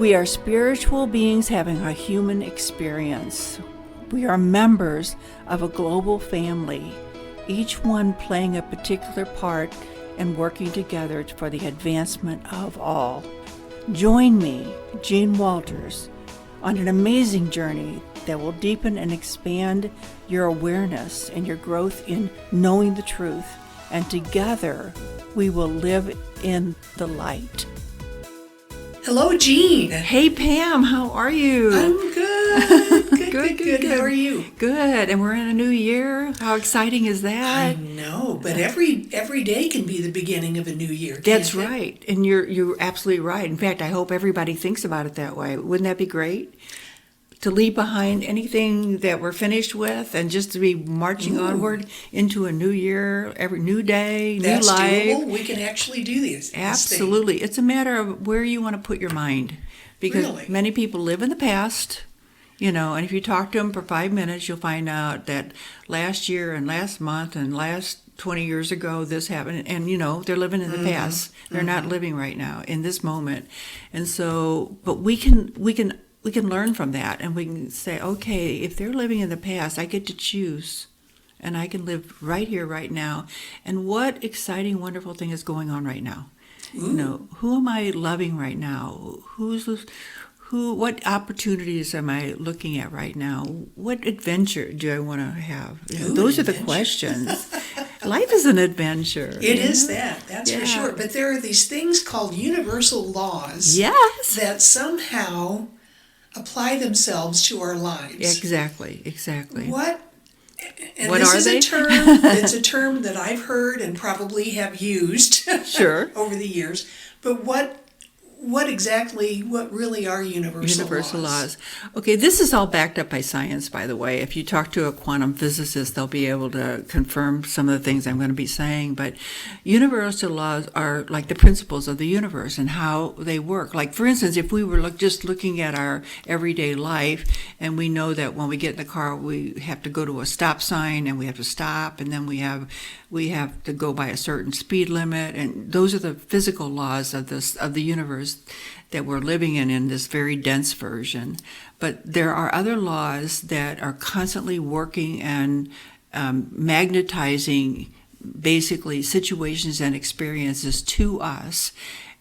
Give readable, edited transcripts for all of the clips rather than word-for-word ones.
We are spiritual beings having a human experience. We are members of a global family, each one playing a particular part and working together for the advancement of all. Join me, Jean Walters, on an amazing journey that will deepen and expand your awareness and your growth in knowing the truth, and together we will live in the light. Hello, Jean. Hey, Pam, how are you? I'm good. Good. How are you? Good. And we're in a new year. How exciting is that? I know, but every day can be the beginning of a new year. That's right. And you're absolutely right. In fact, I hope everybody thinks about it that way. Wouldn't that be great? To leave behind anything that we're finished with and just to be marching onward into a new year, every new day, new life. That's doable. We can actually do this. Absolutely. It's a matter of where you want to put your mind. Because many people live in the past, and if you talk to them for 5 minutes, you'll find out that last year and last month and last 20 years ago this happened, and they're living in the past. They're not living right now in this moment. And so, but we can learn from that, and we can say, okay, if they're living in the past, I get to choose, and I can live right here, right now. And what exciting, wonderful thing is going on right now? Who am I loving right now? What opportunities am I looking at right now? What adventure do I want to have? Those are the questions. Life is an adventure. It is that. That's for sure. But there are these things called universal laws. Yes. That somehow apply themselves to our lives. Exactly. What are they? It's a term that I've heard and probably have used over the years. But what really are universal laws? Okay, this is all backed up by science, by the way. If you talk to a quantum physicist, they'll be able to confirm some of the things I'm going to be saying. But universal laws are like the principles of the universe and how they work. Like, for instance, if we were just looking at our everyday life, and we know that when we get in the car, we have to go to a stop sign, and we have to stop, and then we have to go by a certain speed limit, and those are the physical laws of the universe that we're living in this very dense version. But there are other laws that are constantly working and magnetizing basically situations and experiences to us,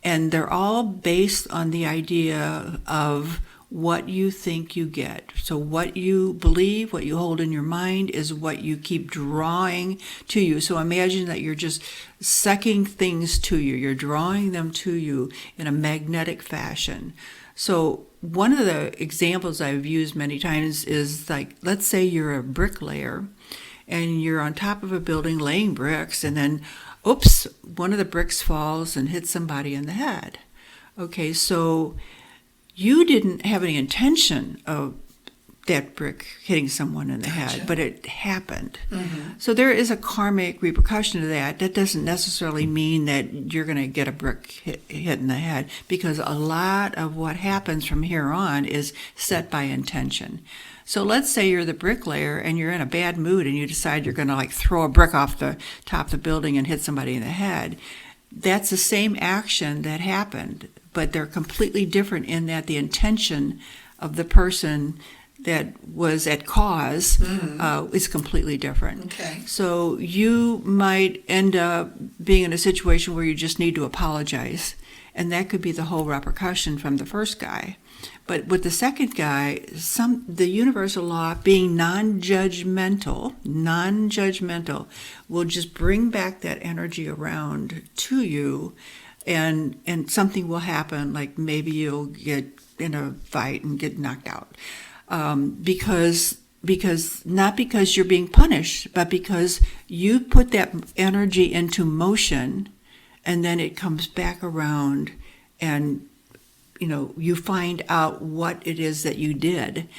and they're all based on the idea of what you think you get. So what you believe, what you hold in your mind is what you keep drawing to you. So imagine that you're just sucking things to you. You're drawing them to you in a magnetic fashion. So one of the examples I've used many times is like, let's say you're a bricklayer and you're on top of a building laying bricks, and then, oops, one of the bricks falls and hits somebody in the head. Okay, so you didn't have any intention of that brick hitting someone in the head, but it happened. So there is a karmic repercussion to that. That doesn't necessarily mean that you're going to get a brick hit in the head, because a lot of what happens from here on is set by intention. So let's say you're the bricklayer and you're in a bad mood and you decide you're going to throw a brick off the top of the building and hit somebody in the head. That's the same action that happened, but they're completely different in that the intention of the person that was at cause is completely different. Okay. So you might end up being in a situation where you just need to apologize, and that could be the whole repercussion from the first guy. But with the second guy, the universal law being non-judgmental will just bring back that energy around to you, and something will happen, like maybe you'll get in a fight and get knocked out. Because not because you're being punished, but because you put that energy into motion, and then it comes back around, and you find out what it is that you did.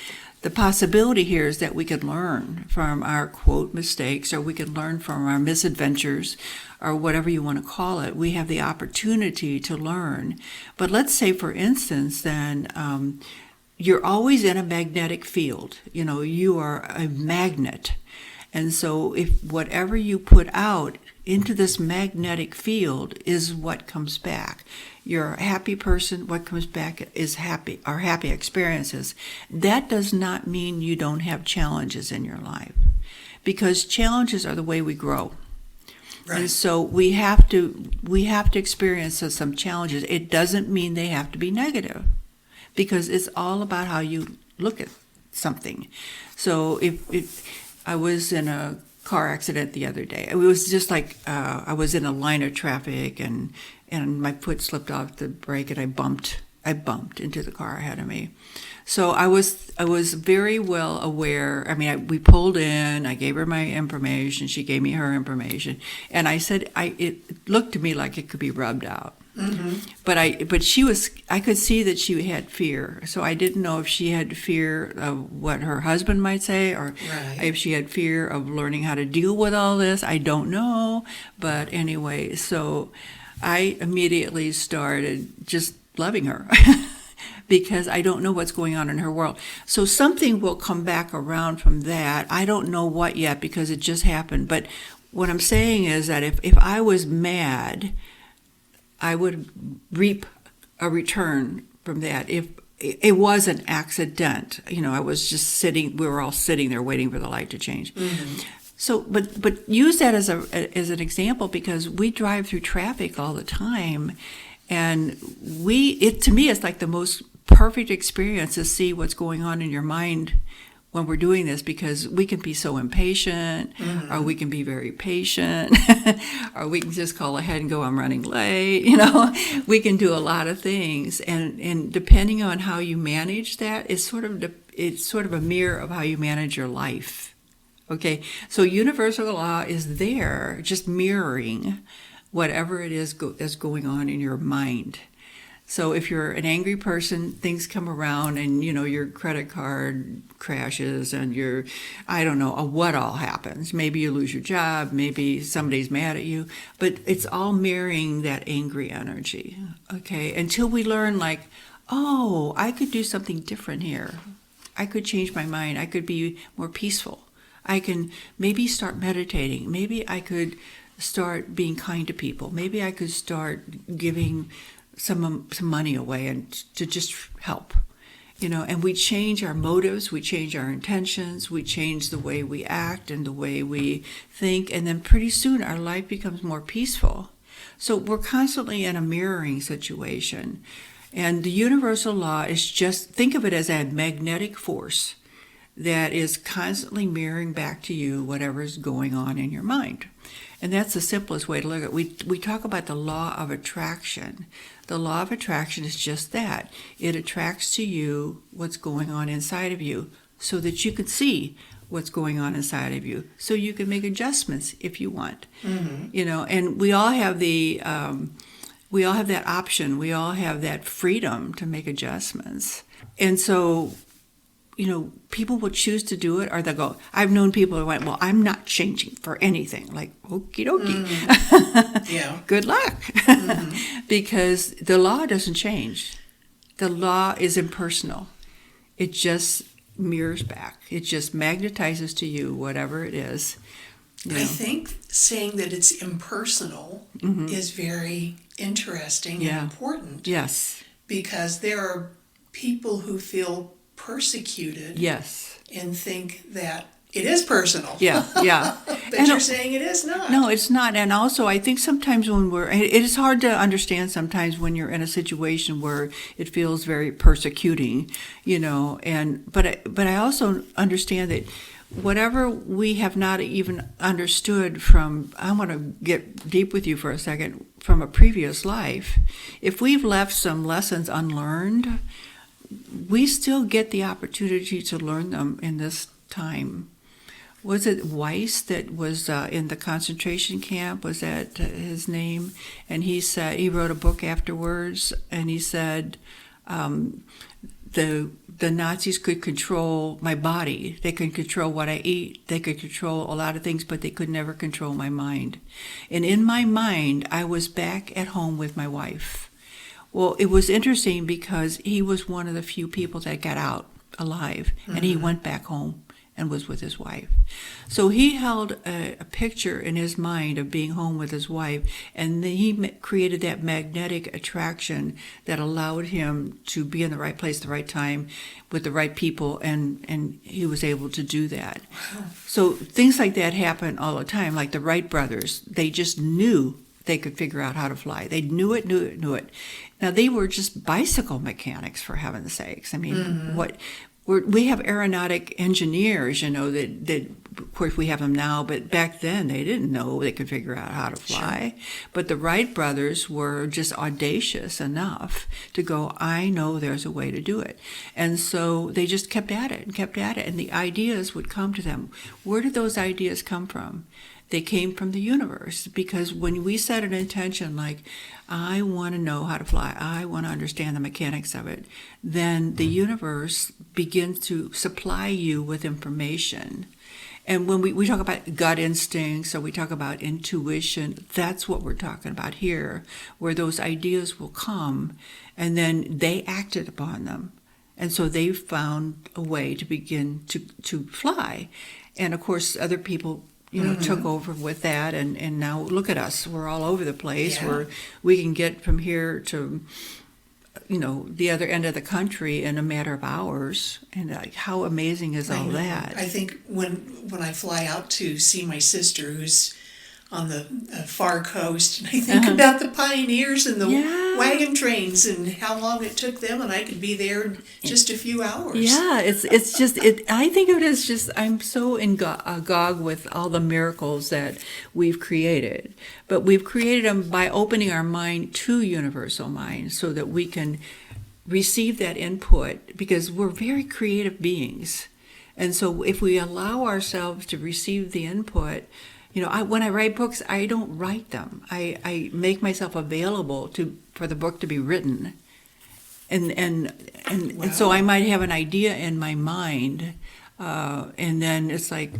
The possibility here is that we could learn from our quote mistakes, or we could learn from our misadventures, or whatever you want to call it. We have the opportunity to learn. But let's say, for instance, then you're always in a magnetic field. You are a magnet. And so if whatever you put out into this magnetic field is what comes back. You're a happy person, what comes back is happy experiences. That does not mean you don't have challenges in your life, because challenges are the way we grow. Right. And so we have to experience some challenges. It doesn't mean they have to be negative, because it's all about how you look at something. So if I was in a car accident the other day, it was just like I was in a line of traffic and my foot slipped off the brake and I bumped into the car ahead of me. So I was very well aware. I mean, we pulled in. I gave her my information. She gave me her information, and I said, it looked to me like it could be rubbed out. Mm-hmm. But I could see that she had fear. So I didn't know if she had fear of what her husband might say, or if she had fear of learning how to deal with all this. I don't know. But anyway, so I immediately started just loving her. Because I don't know what's going on in her world. So something will come back around from that. I don't know what yet, because it just happened. But what I'm saying is that if I was mad, I would reap a return from that. If it was an accident, I was just we were all sitting there waiting for the light to change. Mm-hmm. So, but use that as an example, because we drive through traffic all the time, and to me, it's like the most perfect experience to see what's going on in your mind when we're doing this, because we can be so impatient, mm-hmm. or we can be very patient, or we can just call ahead and go, I'm running late. We can do a lot of things, and depending on how you manage that, it's sort of a mirror of how you manage your life. Okay, so universal law is there, just mirroring whatever it is that's going on in your mind. So if you're an angry person, things come around and, your credit card crashes and I don't know what all happens. Maybe you lose your job, maybe somebody's mad at you, but it's all mirroring that angry energy, okay? Until we learn I could do something different here. I could change my mind. I could be more peaceful. I can maybe start meditating. Maybe I could start being kind to people. Maybe I could start giving some money away and to just help, and we change our motives, we change our intentions, we change the way we act and the way we think, and then pretty soon our life becomes more peaceful. So we're constantly in a mirroring situation, and the universal law is think of it as a magnetic force that is constantly mirroring back to you whatever is going on in your mind. And that's the simplest way to look at it. We talk about the law of attraction. The law of attraction is just that. It attracts to you what's going on inside of you, so that you can see what's going on inside of you, so you can make adjustments if you want. Mm-hmm. And we all have that option. We all have that freedom to make adjustments. And so, people will choose to do it, or they'll go. I've known people who went, well, I'm not changing for anything. Like, okie dokie. Mm-hmm. Yeah. Good luck. Mm-hmm. Because the law doesn't change. The law is impersonal. It just mirrors back. It just magnetizes to you whatever it is. I think saying that it's impersonal mm-hmm. is very interesting and important. Yes. Because there are people who feel persecuted. Yes. And think that it is personal. Yeah. But you're saying it is not. No, it's not. And also, I think sometimes it is hard to understand sometimes when you're in a situation where it feels very persecuting, but I also understand that whatever we have not even understood from, I want to get deep with you for a second, from a previous life, if we've left some lessons unlearned, we still get the opportunity to learn them in this time. Was it Weiss that was in the concentration camp? Was that his name? And he wrote a book afterwards, and he said the Nazis could control my body. They could control what I eat. They could control a lot of things, but they could never control my mind. And in my mind, I was back at home with my wife. Well, it was interesting because he was one of the few people that got out alive, mm-hmm. and he went back home. and was with his wife. So he held a picture in his mind of being home with his wife, and then he created that magnetic attraction that allowed him to be in the right place at the right time with the right people, and he was able to do that. Wow. So things like that happen all the time, like the Wright brothers. They just knew they could figure out how to fly. They knew it. Now, they were just bicycle mechanics, for heaven's sakes. I mean, we have aeronautic engineers, that of course we have them now, but back then they didn't know they could figure out how to fly. Sure. But the Wright brothers were just audacious enough to go, I know there's a way to do it. And so they just kept at it, and the ideas would come to them. Where did those ideas come from? They came from the universe, because when we set an intention like, I want to know how to fly, I want to understand the mechanics of it, then the universe begins to supply you with information. And when we talk about gut instincts, or we talk about intuition, that's what we're talking about here, where those ideas will come, and then they acted upon them. And so they found a way to begin to fly. And of course, other people took over with that, and now look at us. We're all over the place. Yeah. We can get from here to, the other end of the country in a matter of hours. And how amazing is all that? I think when I fly out to see my sister, who's on the far coast, and I think about the pioneers and the wagon trains and how long it took them, and I could be there in just a few hours. Yeah, it's just I think of it as just, I'm so agog with all the miracles that we've created, but we've created them by opening our mind to universal mind so that we can receive that input, because we're very creative beings. And so if we allow ourselves to receive the input, when I write books, I don't write them. I make myself available for the book to be written, and so I might have an idea in my mind, and then it's like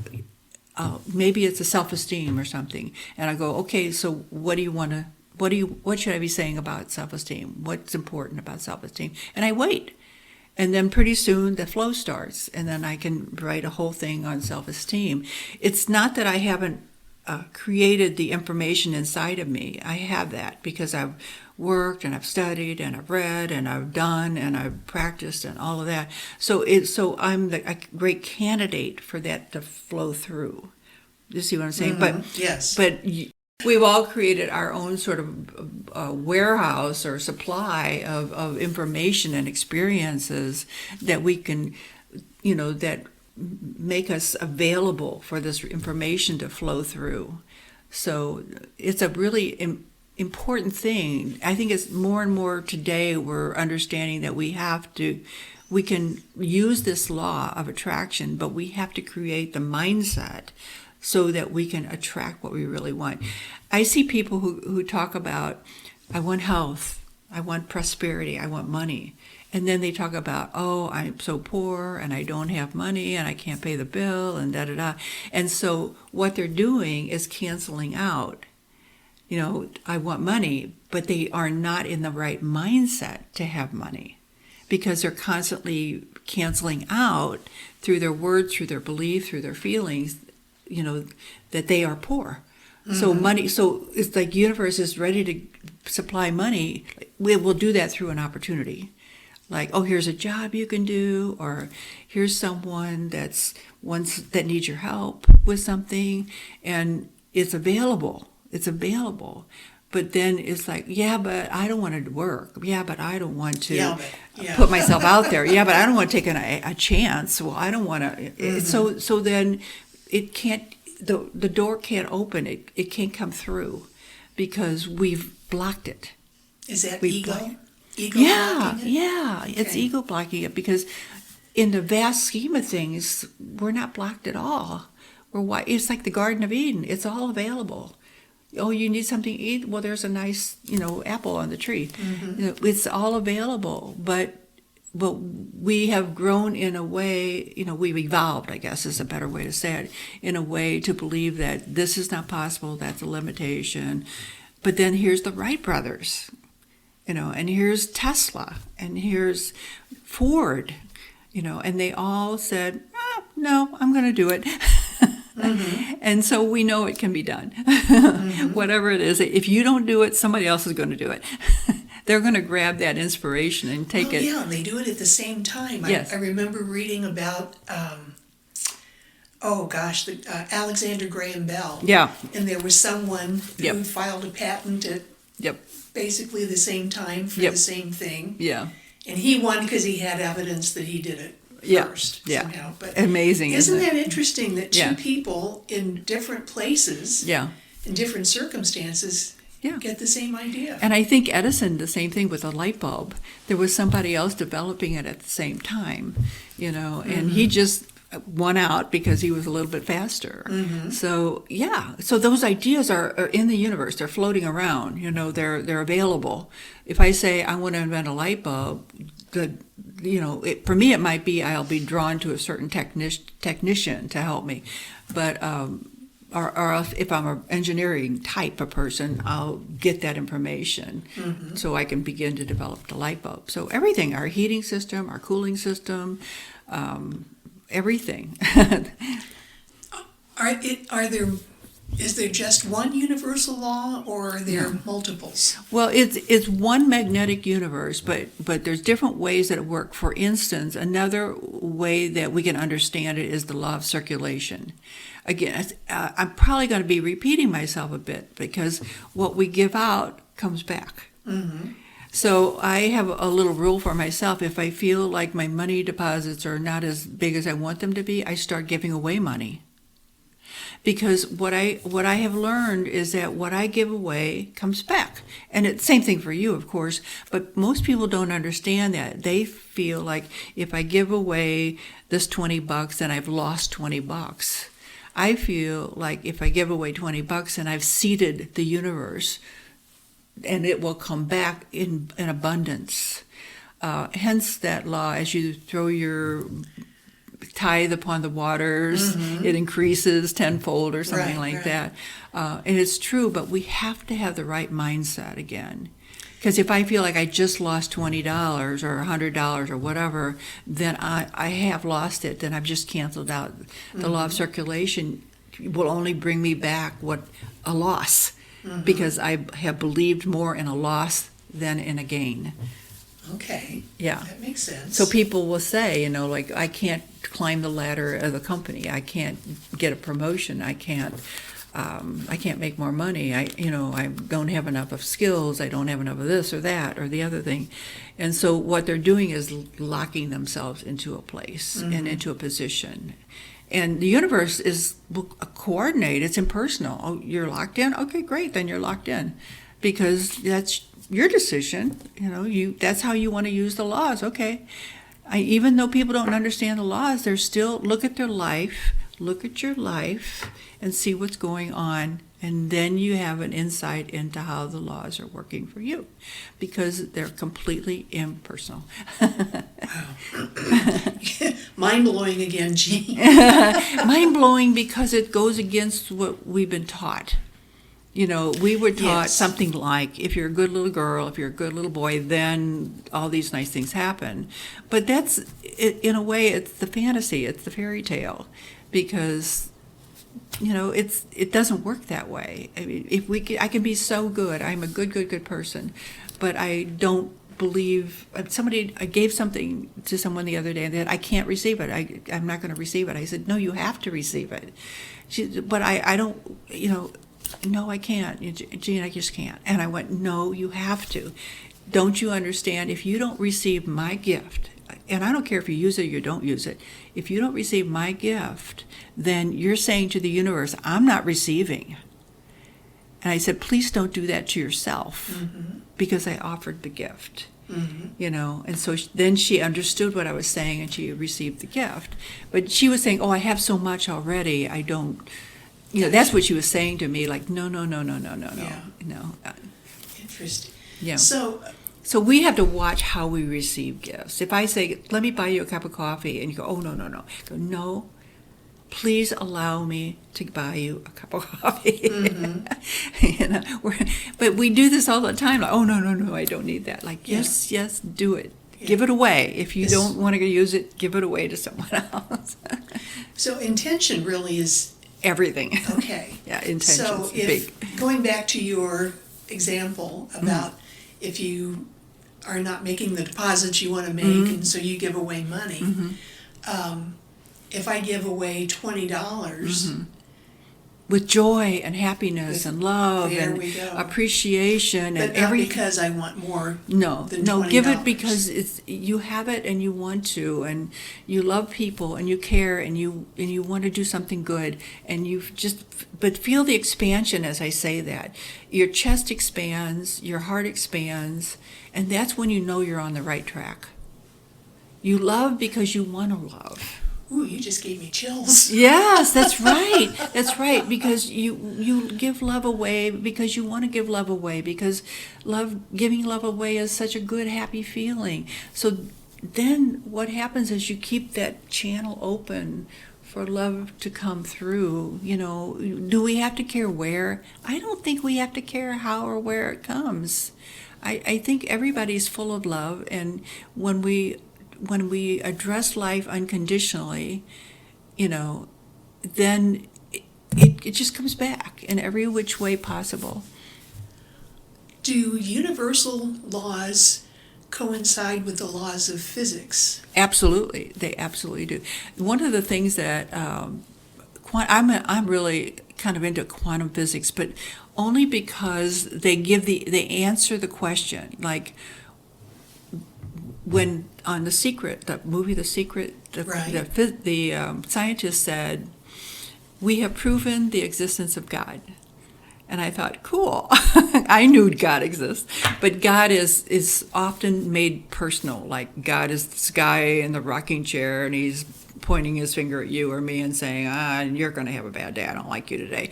maybe it's a self-esteem or something, and I go, okay, so what should I be saying about self-esteem? What's important about self-esteem? And I wait. And then pretty soon the flow starts, and then I can write a whole thing on self-esteem. It's not that I haven't created the information inside of me. I have that because I've worked and I've studied and I've read and I've done and I've practiced and all of that. So I'm a great candidate for that to flow through. You see what I'm saying? But yes. But we've all created our own sort of warehouse or supply of information and experiences that we can, that make us available for this information to flow through. So it's a really important thing. I think it's more and more today we're understanding that we can use this law of attraction, but we have to create the mindset so that we can attract what we really want. I see people who talk about, I want health, I want prosperity, I want money. And then they talk about, I'm so poor and I don't have money and I can't pay the bill and da-da-da. And so what they're doing is canceling out, I want money, but they are not in the right mindset to have money, because they're constantly canceling out through their words, through their belief, through their feelings, that they are poor. So money, so it's like universe is ready to supply money. We will do that through an opportunity. Like, here's a job you can do, or here's someone that needs your help with something, and it's available. But then it's like, but I don't want to work. But I don't want to put myself out there. But I don't want to take a chance. Well, I don't want to. So then it can't. The door can't open. It can't come through because we've blocked it. Is that ego? Ego blocking it? Yeah. Okay. It's ego blocking it, because in the vast scheme of things, we're not blocked at all. It's like the Garden of Eden. It's all available. You need something to eat? Well, there's a nice, apple on the tree. It's all available, but we have grown in a way, we've evolved, I guess is a better way to say it, in a way to believe that this is not possible, that's a limitation. But then here's the Wright brothers, and here's Tesla, and here's Ford, and they all said, no, I'm going to do it. And so we know it can be done. Whatever it is, if you don't do it, somebody else is going to do it. They're going to grab that inspiration and take it. Yeah, and they do it at the same time. Yes. I remember reading about, Alexander Graham Bell. Yeah. And there was someone Yep. who filed a patent at Yep. basically the same time for Yep. the same thing. Yeah. And he won because he had evidence that he did it Yeah. first Yeah. somehow. But Amazing, isn't isn't it? that interesting that two Yeah. people in different places, Yeah. in different circumstances, Yeah. get the same idea? And I think Edison, the same thing with a light bulb. There was somebody else developing it at the same time, and he just won out because he was a little bit faster. So, yeah. So those ideas are in the universe. They're floating around. They're available. If I say I want to invent a light bulb, for me it might be I'll be drawn to a certain technician to help me. But or else if I'm an engineering type of person, I'll get that information so I can begin to develop the light bulb. So everything, our heating system, our cooling system, everything. Is there just one universal law, or are there multiples? Well, it's one magnetic universe, but there's different ways that it works. For instance, another way that we can understand it is the law of circulation. Again, I'm probably going to be repeating myself a bit because what we give out comes back. So I have a little rule for myself. If I feel like my money deposits are not as big as I want them to be, I start giving away money. Because what I have learned is that what I give away comes back. And it's same thing for you, of course, but most people don't understand that. They feel like if I give away this $20, then I've lost $20. I feel like if I give away $20 and I've seeded the universe, and it will come back in abundance. Hence that law, as you throw your tithe upon the waters, it increases tenfold or something like that. And it's true, but we have to have the right mindset again. Because if I feel like I just lost $20 or $100 or whatever, then I have lost it, then I've just canceled out. The law of circulation will only bring me back a loss, because I have believed more in a loss than in a gain. Okay. Yeah. That makes sense. So people will say, like, I can't climb the ladder of the company. I can't get a promotion. I can't make more money. I don't have enough of skills. I don't have enough of this or that or the other thing. And so what they're doing is locking themselves into a place and into a position. And the universe will coordinate. It's impersonal. Oh, you're locked in? Okay, great. Then you're locked in. Because that's your decision. That's how you want to use the laws. Okay. Even though people don't understand the laws, they're still, look at your life, and see what's going on. And then you have an insight into how the laws are working for you, because they're completely impersonal. Mind-blowing again, Jean. Mind-blowing because it goes against what we've been taught. We were taught something like, if you're a good little girl, if you're a good little boy, then all these nice things happen. But that's, in a way, it's the fantasy, it's the fairy tale, because it doesn't work that way. I mean, I can be so good. I'm a good person, but I don't believe. I gave something to someone the other day that I can't receive it. I'm not going to receive it. I said, no, you have to receive it. But I don't. No, I can't. Jean, I just can't. And I went, no, you have to. Don't you understand? If you don't receive my gift, and I don't care if you use it or you don't use it, if you don't receive my gift, then you're saying to the universe, I'm not receiving. And I said, please don't do that to yourself, because I offered the gift. And so then she understood what I was saying, and she received the gift. But she was saying, oh, I have so much already, I don't. That's what she was saying to me, like, no. Yeah. No. Interesting. Yeah. So we have to watch how we receive gifts. If I say, let me buy you a cup of coffee, and you go, oh, no. I go, no, please allow me to buy you a cup of coffee. But we do this all the time, like, oh, no, I don't need that. Like, yes, do it. Give it away. If you don't want to use it, give it away to someone else. So intention really is everything. Okay. Yeah, intention's so if, big. Going back to your example about if you are not making the deposits you want to make, and so you give away money. If I give away $20, with joy and happiness and love there and we go. appreciation but and not everything. because I want more. No, than no, give it $20. because it's you have it and you want to, and you love people and you care and you want to do something good, and but feel the expansion as I say that. Your chest expands, your heart expands, and that's when you know you're on the right track. You love because you want to love. Ooh, you just gave me chills. Yes, that's right. That's right. Because you give love away because you want to give love away, because giving love away is such a good, happy feeling. So then what happens is you keep that channel open for love to come through. Do we have to care where? I don't think we have to care how or where it comes. I think everybody's full of love, and when we address life unconditionally, then it just comes back in every which way possible. Do universal laws coincide with the laws of physics? Absolutely, they absolutely do. One of the things that I'm really kind of into quantum physics, but only because they answer the question, like. When on The Secret, the movie The Secret, the scientist said, "We have proven the existence of God," and I thought, cool. I knew God exists, but God is often made personal. Like God is this guy in the rocking chair, and he's pointing his finger at you or me and saying, "You're going to have a bad day. I don't like you today,"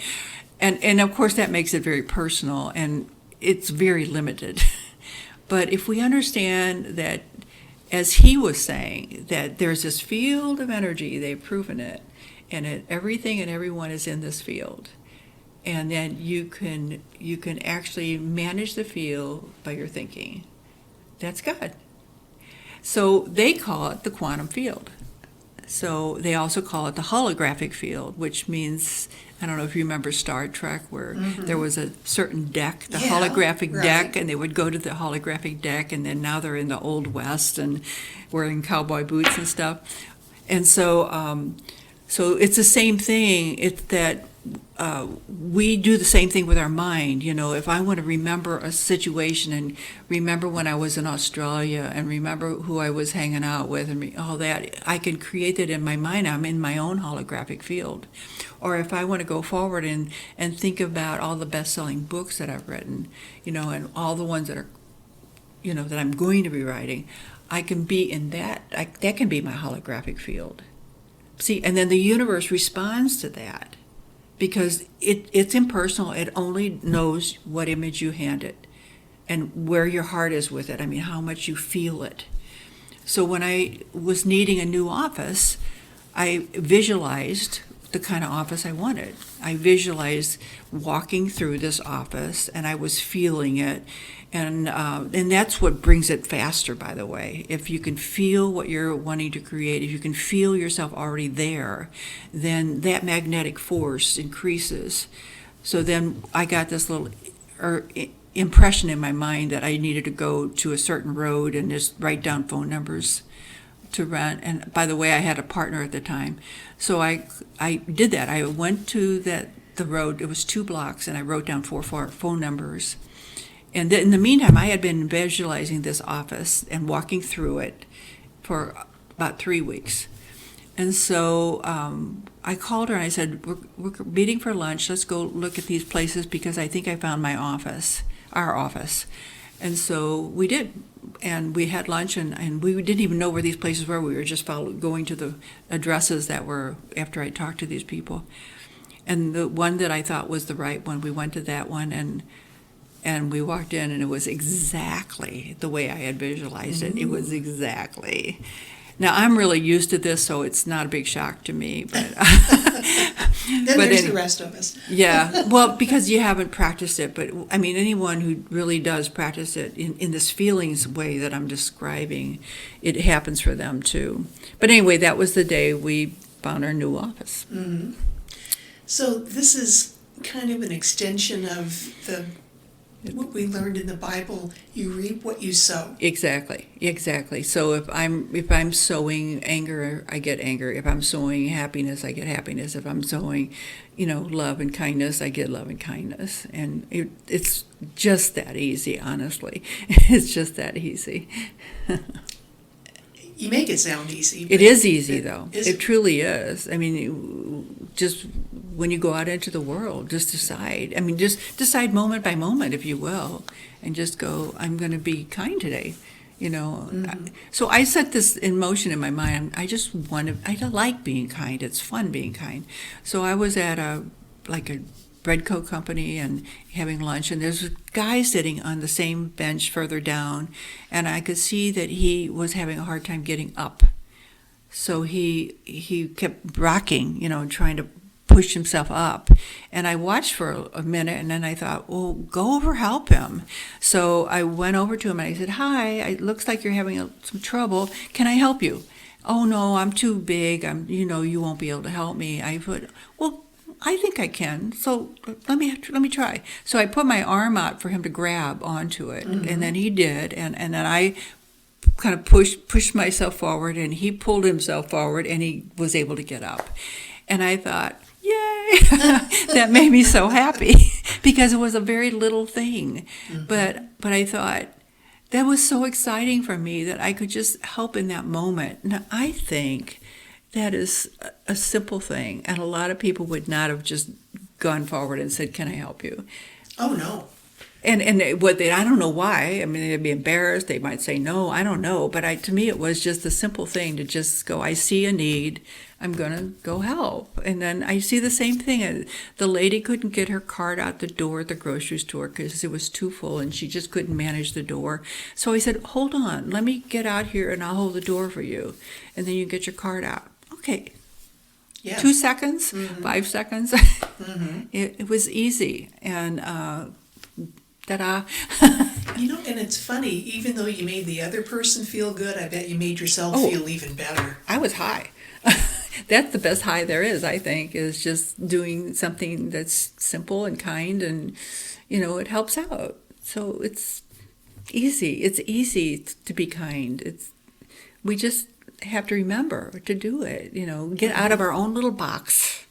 and of course that makes it very personal, and it's very limited. But if we understand that, as he was saying, that there's this field of energy, they've proven it, and everything and everyone is in this field, and then you can actually manage the field by your thinking. That's God. So they call it the quantum field. So they also call it the holographic field, which means, I don't know if you remember Star Trek, where there was a certain deck, the holographic deck, and they would go to the holographic deck, and then now they're in the Old West and wearing cowboy boots and stuff. And so it's the same thing. It's that we do the same thing with our mind. If I want to remember a situation and remember when I was in Australia and remember who I was hanging out with and all that, I can create that in my mind. I'm in my own holographic field. Or if I want to go forward and think about all the best-selling books that I've written, and all the ones that are, that I'm going to be writing, I can be in that. That can be my holographic field. See, and then the universe responds to that. Because it's impersonal. It only knows what image you hand it and where your heart is with it. I mean, how much you feel it. So when I was needing a new office, I visualized the kind of office I wanted. I visualized walking through this office, and I was feeling it. And that's what brings it faster, by the way. If you can feel what you're wanting to create, if you can feel yourself already there, then that magnetic force increases. So then I got this little impression in my mind that I needed to go to a certain road and just write down phone numbers to rent. And by the way, I had a partner at the time. So I did that. I went to the road. It was 2 blocks, and I wrote down 4 phone numbers. And in the meantime, I had been visualizing this office and walking through it for about 3 weeks. And so I called her and I said, we're meeting for lunch. Let's go look at these places because I think I found our office. And so we did. And we had lunch, and we didn't even know where these places were. We were just going to the addresses that were after I talked to these people. And the one that I thought was the right one, we went to that one, and we walked in, and it was exactly the way I had visualized it. It was exactly. Now, I'm really used to this, so it's not a big shock to me. Then But there's any- the rest of us. Yeah, well, because you haven't practiced it, but I mean, anyone who really does practice it in this feelings way that I'm describing, it happens for them too. But anyway, that was the day we found our new office. So this is kind of an extension of what we learned in the Bible. You reap what you sow. Exactly. So if I'm sowing anger, I get anger. If I'm sowing happiness, I get happiness. If I'm sowing, love and kindness, I get love and kindness. And it's just that easy, honestly. It's just that easy. You make it sound easy. It is easy, though. Is It truly is. I mean, just when you go out into the world, just decide. I mean, just decide moment by moment, if you will, and just go, I'm going to be kind today. So I set this in motion in my mind. I like being kind. It's fun being kind. So I was at a bread coat company and having lunch, and there's a guy sitting on the same bench further down, and I could see that he was having a hard time getting up. So he kept rocking, trying to push himself up. And I watched for a minute, and then I thought, well, go over, help him. So I went over to him and I said, hi, it looks like you're having some trouble. Can I help you? Oh, no, I'm too big. You won't be able to help me. I put, well, I think I can. So let me try. So I put my arm out for him to grab onto it, and then he did, and then I kind of pushed myself forward, and he pulled himself forward, and he was able to get up. And I thought, yay! That made me so happy because it was a very little thing, but I thought that was so exciting for me that I could just help in that moment. Now I think that is a simple thing, and a lot of people would not have just gone forward and said, can I help you? Oh, no. And I don't know why. I mean, they'd be embarrassed. They might say no. I don't know. But to me, it was just a simple thing to just go, I see a need. I'm going to go help. And then I see the same thing. The lady couldn't get her cart out the door at the grocery store because it was too full, and she just couldn't manage the door. So I said, hold on. Let me get out here, and I'll hold the door for you. And then you get your cart out. Okay. Yeah. 2 seconds, 5 seconds. It was easy. And ta-da. And it's funny, even though you made the other person feel good, I bet you made yourself feel even better. I was high. That's the best high there is, I think, is just doing something that's simple and kind, and, it helps out. So it's easy. It's easy to be kind. We just have to remember to do it, get out of our own little box.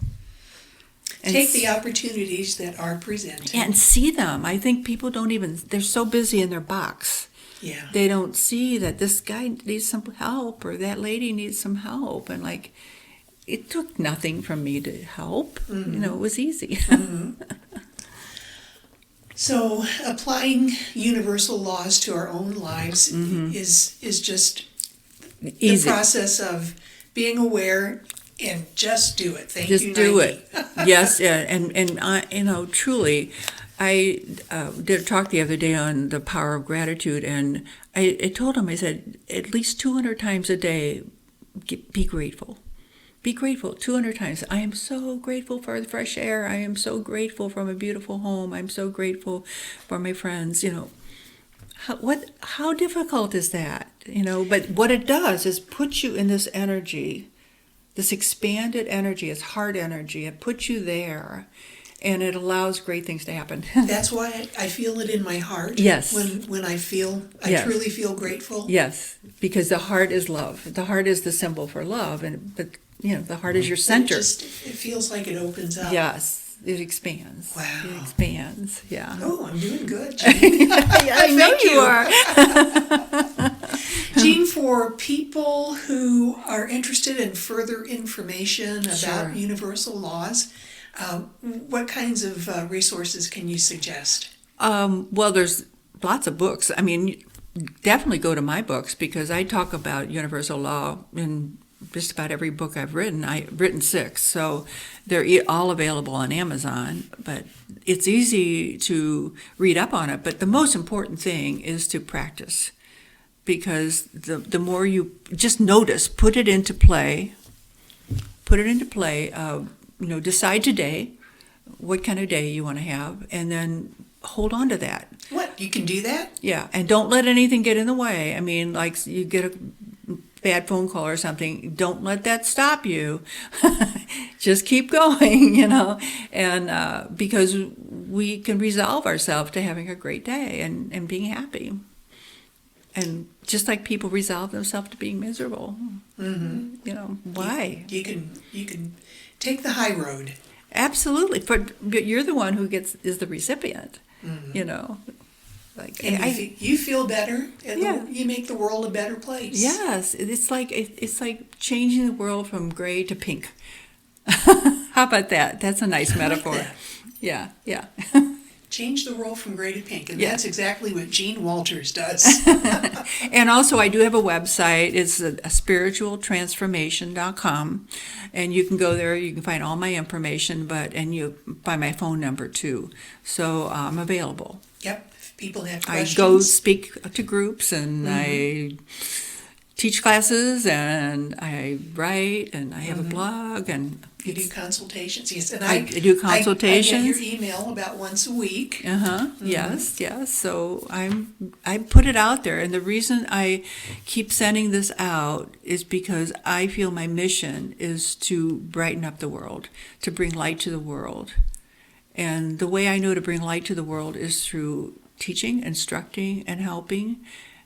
And take the opportunities that are presented. And see them. I think people they're so busy in their box. Yeah. They don't see that this guy needs some help or that lady needs some help. And it took nothing from me to help. It was easy. So applying universal laws to our own lives is just Easy. the process of being aware and just do it. Thank Just you, do 90. it. Yes, yeah. And I, truly, I did a talk the other day on the power of gratitude, and I told him, I said, at least 200 times a day, be grateful. Be grateful 200 times. I am so grateful for the fresh air. I am so grateful for my beautiful home. I'm so grateful for my friends. How difficult is that? But what it does is put you in this energy, this expanded energy, it's heart energy. It puts you there, and it allows great things to happen. That's why I feel it in my heart. Yes. When I Yes. truly feel grateful. Yes, because the heart is love. The heart is the symbol for love, but the heart is your center. It feels like it opens up. Yes, it expands. Wow. It expands. Yeah. Oh, I'm doing good, Jean. I know Thank you are. Jean, for people who are interested in further information about Sure. universal laws, what kinds of resources can you suggest? Well, there's lots of books. I mean, definitely go to my books because I talk about universal law in just about every book I've written. I've written 6, so they're all available on Amazon. But it's easy to read up on it. But the most important thing is to practice, because the more you just notice, put it into play. decide today what kind of day you want to have, and then hold on to that. What? You can do that? Yeah, and don't let anything get in the way. I mean, like you get a bad phone call or something, don't let that stop you. Just keep going, and because we can resolve ourselves to having a great day and being happy. And just like people resolve themselves to being miserable, why? You can take the high road. Absolutely, but you're the one who is the recipient. Like And you feel better, and Yeah. you make the world a better place. Yes, it's like changing the world from gray to pink. How about that? That's a nice metaphor. that. Yeah. Change the world from gray to pink, and Yeah. that's exactly what Gene Walters does. And also, I do have a website. It's a spiritualtransformation.com, and you can go there. You can find all my information, and you find my phone number too. So I'm available. Yep. If people have I questions. go speak to groups, and I teach classes, and I write, and I have a blog, and You do consultations, yes. And I do consultations. I get your email about once a week. Yes. So I put it out there, and the reason I keep sending this out is because I feel my mission is to brighten up the world, to bring light to the world. And the way I know to bring light to the world is through teaching, instructing, and helping,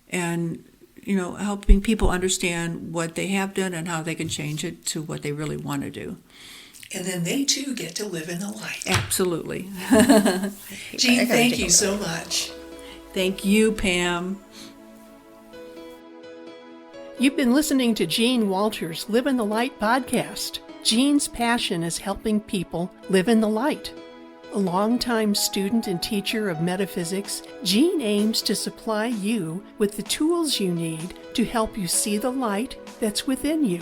and helping people understand what they have done and how they can change it to what they really want to do. And then they too get to live in the light. Absolutely. Jean, thank you so much. Thank you, Pam. You've been listening to Gene Walters' Live in the Light podcast. Gene's passion is helping people live in the light. A longtime student and teacher of metaphysics, Gene aims to supply you with the tools you need to help you see the light that's within you.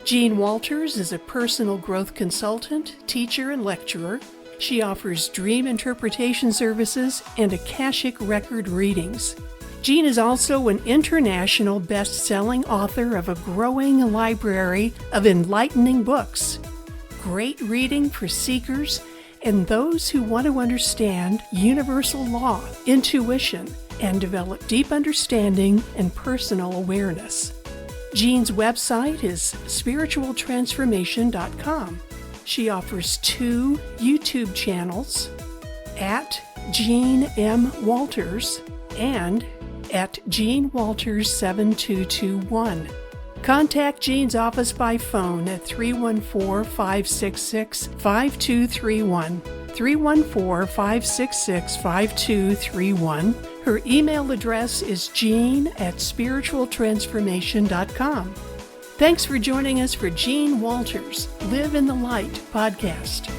Gene Walters is a personal growth consultant, teacher, and lecturer. She offers dream interpretation services and Akashic record readings. Gene is also an international best-selling author of a growing library of enlightening books. Great reading for seekers and those who want to understand universal law, intuition, and develop deep understanding and personal awareness. Jean's website is spiritualtransformation.com. She offers 2 YouTube channels, at Jean M. Walters and at Jean Walters 7221. Contact Jean's office by phone at 314-566-5231. 314-566-5231. Her email address is jean@spiritualtransformation.com. Thanks for joining us for Gene Walters' Live in the Light podcast.